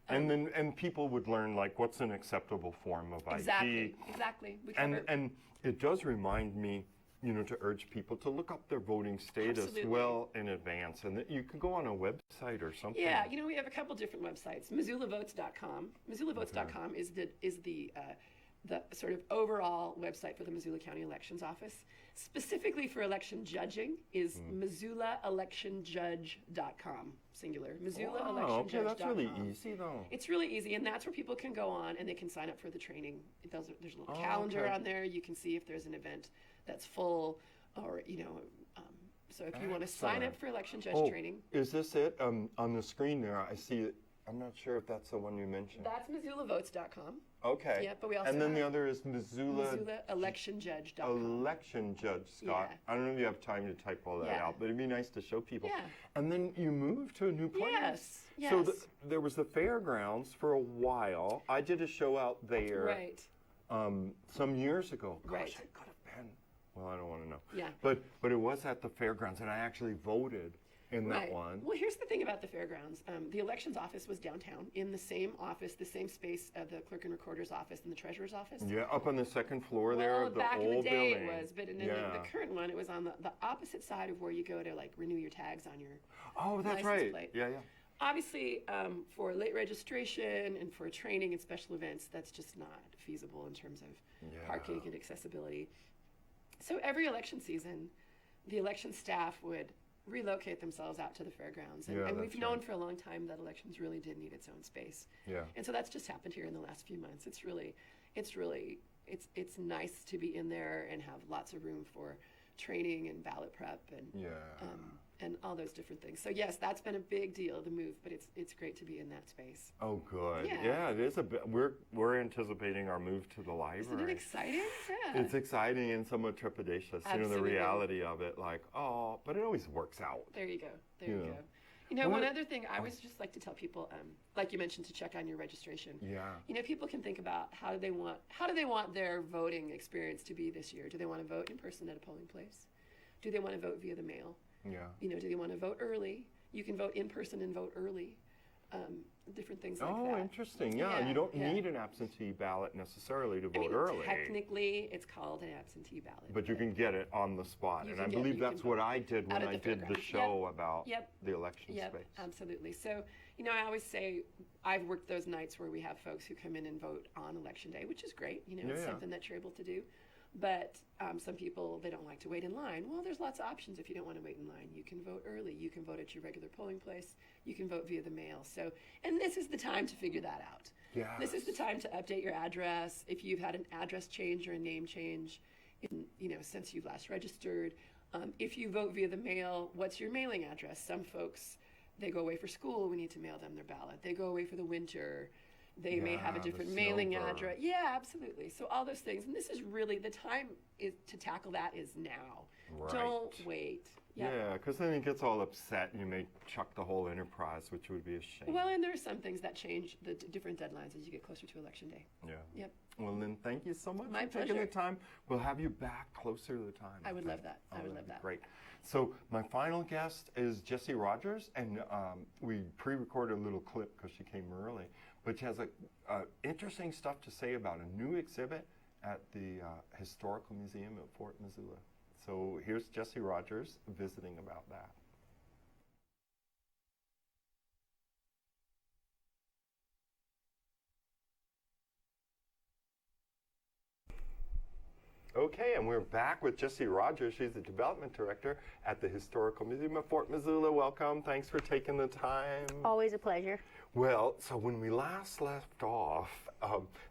And people would learn, like, what's an acceptable form of ID. Exactly. And it does remind me, to urge people to look up their voting status well in advance, and that you could go on a website or something. Yeah, we have a couple different websites. MissoulaVotes.com. MissoulaVotes.com is the sort of overall website for the Missoula County Elections Office. Specifically for election judging is MissoulaElectionJudge.com, singular. MissoulaElectionJudge.com. Okay, that's really easy, though. It's really easy, and that's where people can go on and they can sign up for the training. There's a little calendar on there. You can see if there's an event that's full, or so if you want to sign up for election judge training. Is this it? On the screen there, I see it. I'm not sure if that's the one you mentioned. That's MissoulaVotes.com. Okay. Yeah, but we also and then the other is MissoulaElectionJudge.com. Election Judge, Scott. Yeah. I don't know if you have time to type all that out, but it'd be nice to show people. Yeah. And then you moved to a new place. Yes. So there was the fairgrounds for a while. I did a show out there. Right. Some years ago. Gosh, Right. it could have been. Well, I don't want to know. Yeah. But it was at the fairgrounds, and I actually voted in that one. Well, here's the thing about the fairgrounds. The elections office was downtown in the same office, the same space of the clerk and recorder's office and the treasurer's office. Yeah, up on the second floor there of the back old in the day building. it was, but in the current one, it was on the opposite side of where you go to renew your tags on your that's license right. plate. Yeah. Obviously, for late registration and for training and special events, that's just not feasible in terms of parking and accessibility. So every election season, the election staff would relocate themselves out to the fairgrounds. And we've known for a long time that elections really did need its own space. Yeah. And so that's just happened here in the last few months. It's nice to be in there and have lots of room for training and ballot prep and all those different things. So yes, that's been a big deal, the move, but it's great to be in that space. Oh, good. Yeah. It is a bit. We're anticipating our move to the library. Isn't it exciting? Yeah. It's exciting and somewhat trepidatious. Absolutely. The reality of it, but it always works out. There you go. You go. One other thing I always just like to tell people, like you mentioned, to check on your registration. Yeah. People can think about how do they want their voting experience to be this year? Do they want to vote in person at a polling place? Do they want to vote via the mail? Yeah. Do they want to vote early? You can vote in person and vote early. Different things like that. Oh, interesting. Yeah, you don't need an absentee ballot necessarily to vote early. Technically, it's called an absentee ballot. But you can get it on the spot. And I believe that's what I did when I did the show about the election space. Absolutely. So, I always say I've worked those nights where we have folks who come in and vote on election day, which is great. It's something that you're able to do. But some people, they don't like to wait in line. Well, there's lots of options if you don't want to wait in line. You can vote early. You can vote at your regular polling place. You can vote via the mail. So, and this is the time to figure that out. Yes. This is the time to update your address. If you've had an address change or a name change, since you've last registered. If you vote via the mail, what's your mailing address? Some folks, they go away for school. We need to mail them their ballot. They go away for the winter. They may have a different mailing address. Yeah, absolutely. So all those things. And this is really, the time to tackle that is now. Right. Don't wait. Yeah, because then it gets all upset and you may chuck the whole enterprise, which would be a shame. Well, and there are some things that change the different deadlines as you get closer to election day. Yeah. Yep. Well, then thank you so much My for taking pleasure. the time. We'll have you back closer to the time. I would love that. I would love that. Great. So my final guest is Jessie Rogers, and we pre-recorded a little clip because she came early, but she has interesting stuff to say about a new exhibit at the Historical Museum at Fort Missoula. So here's Jessie Rogers visiting about that. Okay, and we're back with Jessie Rogers. She's the development director at the Historical Museum of Fort Missoula. Welcome. Thanks for taking the time. Always a pleasure. Well, so when we last left off,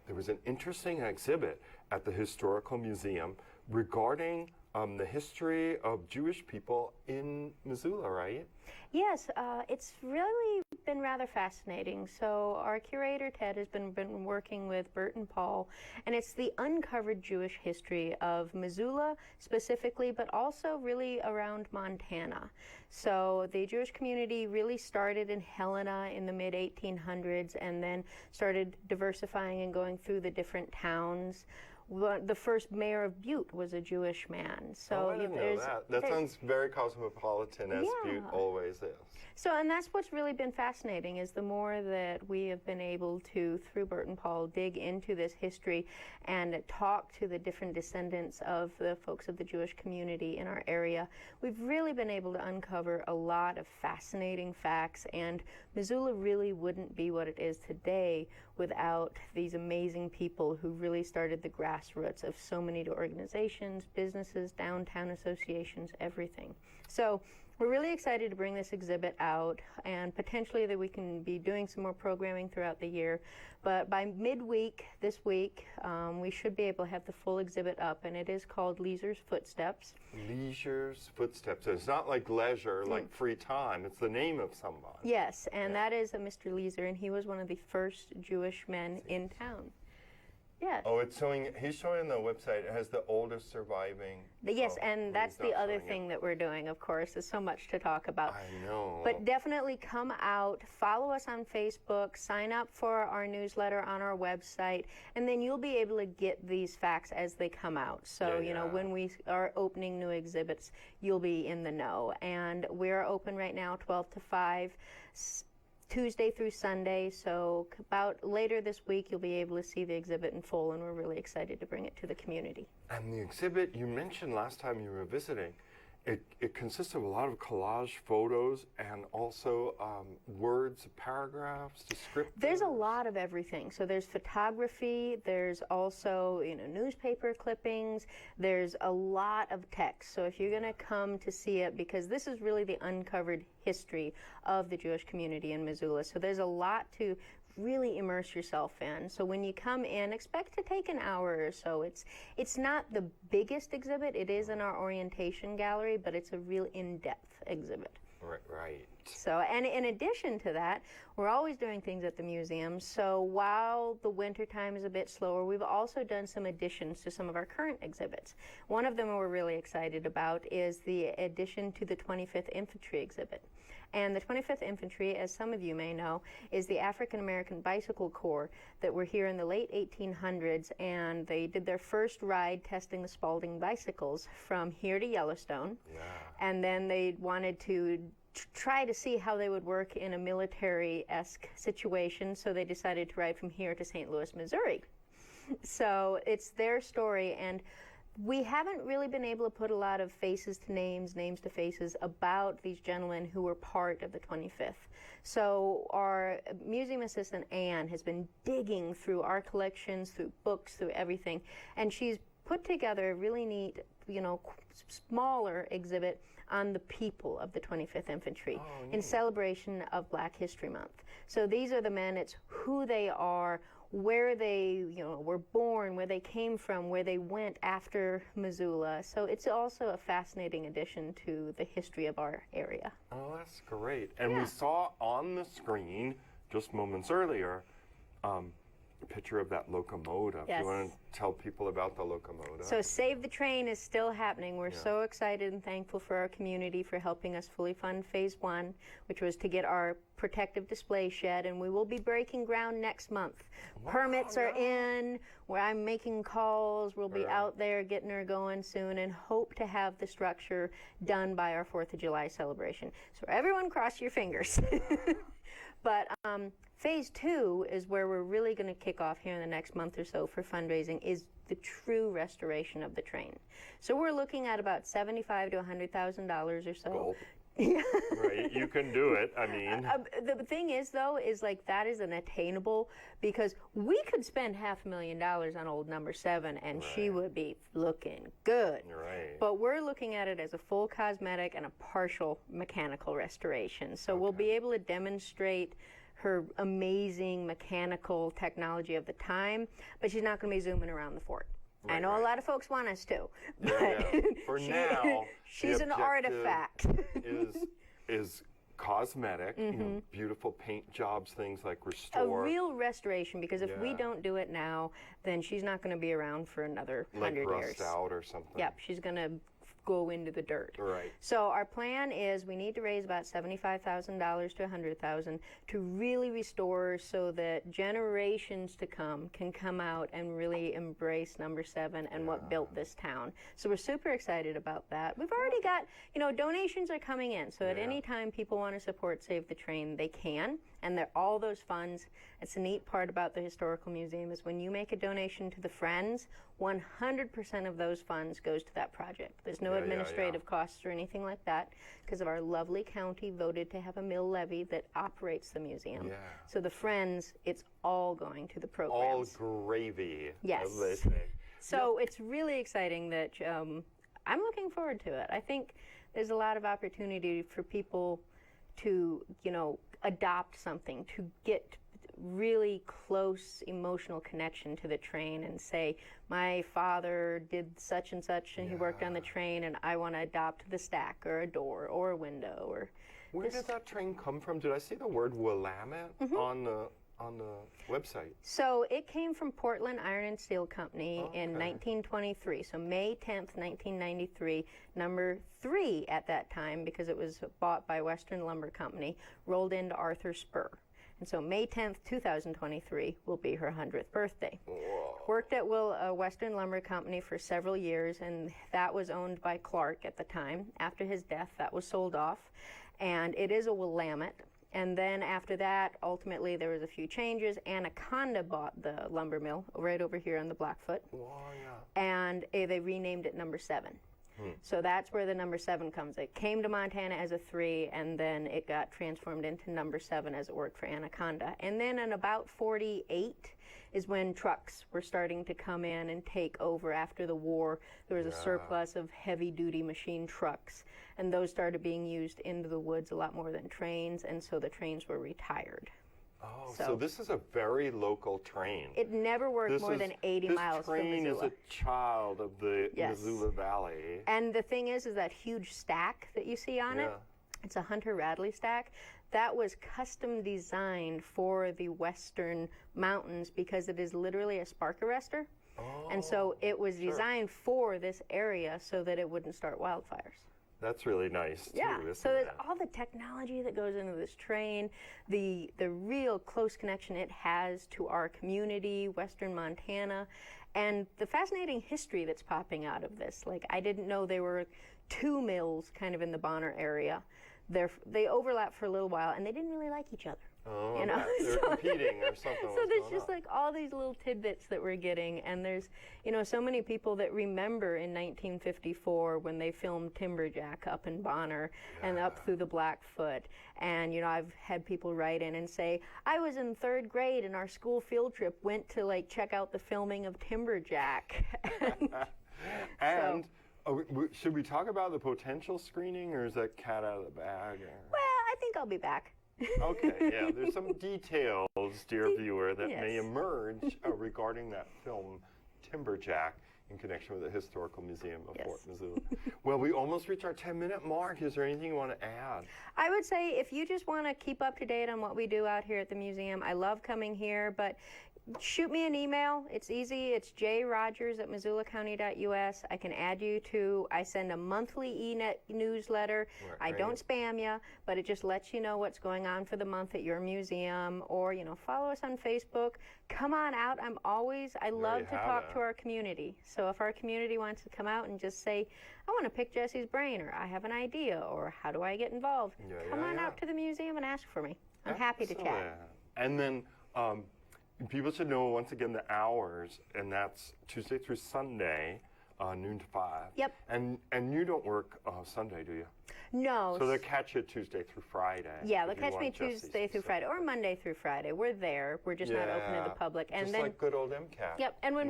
there was an interesting exhibit at the Historical Museum regarding the history of Jewish people in Missoula, right? Yes, it's really been rather fascinating. So our curator, Ted, has been working with Bert and Paul, and it's the uncovered Jewish history of Missoula specifically, but also really around Montana. So the Jewish community really started in Helena in the mid-1800s and then started diversifying and going through the different towns. The first mayor of Butte was a Jewish man. So I didn't know that. That sounds very cosmopolitan, as Butte always is. So, and that's what's really been fascinating, is the more that we have been able to, through Bert and Paul, dig into this history and talk to the different descendants of the folks of the Jewish community in our area, we've really been able to uncover a lot of fascinating facts, and Missoula really wouldn't be what it is today without these amazing people who really started the grassroots of so many organizations, businesses, downtown associations, everything. So we're really excited to bring this exhibit out, and potentially that we can be doing some more programming throughout the year. But by midweek this week, we should be able to have the full exhibit up, and it is called Leisure's Footsteps. Leisure's Footsteps. So it's not like leisure, like free time. It's the name of somebody. Yes, and that is a Mr. Leisure, and he was one of the first Jewish men in town. Yes. Oh, it's showing. He's showing the website. It has the oldest surviving. Yes, and that's the other thing that we're doing, of course. There's so much to talk about. I know. But definitely come out, follow us on Facebook, sign up for our newsletter on our website, and then you'll be able to get these facts as they come out. So, you know, when we are opening new exhibits, you'll be in the know. And we're open right now 12 to 5. Tuesday through Sunday, so about later this week you'll be able to see the exhibit in full, and we're really excited to bring it to the community. And the exhibit you mentioned last time you were visiting, it consists of a lot of collage photos and also words, paragraphs, descriptors. There's a lot of everything. So there's photography, there's also, you know, newspaper clippings, there's a lot of text. So if you're going to come to see it, because this is really the uncovered history of the Jewish community in Missoula, so there's a lot to really immerse yourself in. So when you come in, expect to take an hour or so. It's not the biggest exhibit. It is in our orientation gallery, but it's a real in-depth exhibit. Right. So, and in addition to that, we're always doing things at the museum. So while the winter time is a bit slower, we've also done some additions to some of our current exhibits. One of them we're really excited about is the addition to the 25th Infantry exhibit. And the 25th Infantry, as some of you may know, is the African American Bicycle Corps that were here in the late 1800s, and they did their first ride testing the Spalding bicycles from here to Yellowstone. Yeah. And then they wanted to try to see how they would work in a military-esque situation, so they decided to ride from here to St. Louis, Missouri. So it's their story, and we haven't really been able to put a lot of faces to names, names to faces about these gentlemen who were part of the 25th. So our museum assistant, Anne, has been digging through our collections, through books, through everything, and she's put together a really neat, you know, smaller exhibit on the people of the 25th Infantry in celebration of Black History Month. So these are the men, it's who they are, where they, you know, were born, where they came from, where they went after Missoula. So it's also a fascinating addition to the history of our area. Oh, that's great. And we saw on the screen just moments earlier a picture of that locomotive. Yes. You want to tell people about the locomotive? So Save the Train is still happening. We're so excited and thankful for our community for helping us fully fund Phase 1, which was to get our protective display shed, and we will be breaking ground next month. Wow, permits are in, where I'm making calls. We'll be out there getting her going soon, and hope to have the structure done by our 4th of July celebration. So everyone cross your fingers. But Phase 2 is where we're really going to kick off here in the next month or so for fundraising, is the true restoration of the train. So we're looking at about $75,000 to $100,000 or so. Cool. Right, you can do it. I mean, the thing is, though, is like that is unattainable, because we could spend $500,000 on old number 7 and she would be looking good. Right. But we're looking at it as a full cosmetic and a partial mechanical restoration. So we'll be able to demonstrate her amazing mechanical technology of the time, but she's not going to be zooming around the fort. I know a lot of folks want us to. Yeah. For now, she's the an objective artifact. is cosmetic, beautiful paint jobs, things like A restore. real restoration, because if we Yeah. don't do it now, then she's not going to be around for another like 100 rust years. out or something. Yep, she's going to go into the dirt. Right. So our plan is we need to raise about $75,000 to $100,000 to really restore, so that generations to come can come out and really embrace number 7 and what built this town. So we're super excited about that. We've already got, donations are coming in. So at any time people want to support Save the Train, they can. And all those funds, it's a neat part about the Historical Museum is when you make a donation to the Friends, 100% of those funds goes to that project. There's no administrative costs or anything like that, because of our lovely county voted to have a mill levy that operates the museum. Yeah. So the Friends, it's all going to the programs. All gravy, Yes. as they say. So it's really exciting that I'm looking forward to it. I think there's a lot of opportunity for people to, adopt something, to get really close emotional connection to the train and say, my father did such and such and he worked on the train and I want to adopt the stack or a door or a window. Or Where did that train come from? Did I see the word Willamette on the website? So it came from Portland Iron and Steel Company in 1923. So May 10th, 1993, number 3 at that time, because it was bought by Western Lumber Company, rolled into Arthur Spur. And so May 10th, 2023 will be her 100th birthday. Whoa. Worked at Western Lumber Company for several years, and that was owned by Clark at the time. After his death, that was sold off, and it is a Willamette. And then after that, ultimately, there was a few changes. Anaconda bought the lumber mill right over here on the Blackfoot. Oh, yeah. And they renamed it number 7. So that's where the number 7 comes. It came to Montana as a 3, and then it got transformed into number 7 as it worked for Anaconda. And then in about 48 is when trucks were starting to come in and take over after the war. There was a surplus of heavy-duty machine trucks, and those started being used into the woods a lot more than trains, and so the trains were retired. Oh, so this is a very local train. It never worked more than 80 miles from Missoula. This train is a child of the Missoula Valley. And the thing is that huge stack that you see on it, it's a Hunter Radley stack. That was custom designed for the Western Mountains because it is literally a spark arrestor. And so it was designed for this area so that it wouldn't start wildfires. That's really nice, too, isn't so there's all the technology that goes into this train, the real close connection it has to our community, Western Montana, and the fascinating history that's popping out of this. Like, I didn't know there were 2 mills kind of in the Bonner area. They overlapped for a little while, and they didn't really like each other. Oh, they're competing or something. So there's just like all these little tidbits that we're getting, and there's, so many people that remember in 1954 when they filmed Timberjack up in Bonner and up through the Blackfoot. And, I've had people write in and say, I was in 3rd grade and our school field trip went to check out the filming of Timberjack. And should we talk about the potential screening, or is that cat out of the bag? Well, I think I'll be back. Okay, yeah, there's some details, dear viewer, that may emerge regarding that film, Timberjack, in connection with the Historical Museum of Fort Missoula. Well, we almost reached our 10-minute mark. Is there anything you want to add? I would say if you just want to keep up to date on what we do out here at the museum, I love coming here, but shoot me an email. It's easy. It's jrogers@missoulacounty.us. I can add you to, I send a monthly newsletter. I don't spam you, but it just lets you know what's going on for the month at your museum, or, follow us on Facebook. Come on out. I love to talk to our community. So if our community wants to come out and just say, I want to pick Jesse's brain, or I have an idea, or how do I get involved? Come on out to the museum and ask for me. I'm happy to chat. And then, people should know, once again, the hours, and that's Tuesday through Sunday, noon to 5. Yep. And you don't work Sunday, do you? No. So they'll catch you Tuesday through Friday. Yeah, they'll catch me Tuesday through Friday, or Monday through Friday. We're there. We're just not open to the public. And just then, like good old MCAT. Yep. And when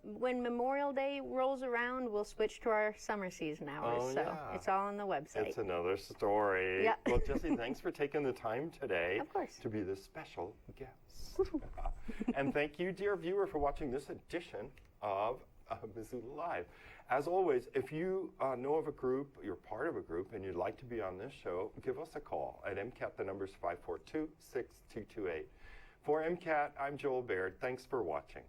when Memorial Day rolls around, we'll switch to our summer season hours. So it's all on the website. It's another story. Yeah. Well, Jessie, thanks for taking the time today. Of course. To be this special guest. And thank you, dear viewer, for watching this edition of Missoula Live. As always, if you know of a group, you're part of a group, and you'd like to be on this show, give us a call. At MCAT, the number's 542-6228. For MCAT, I'm Joel Baird. Thanks for watching.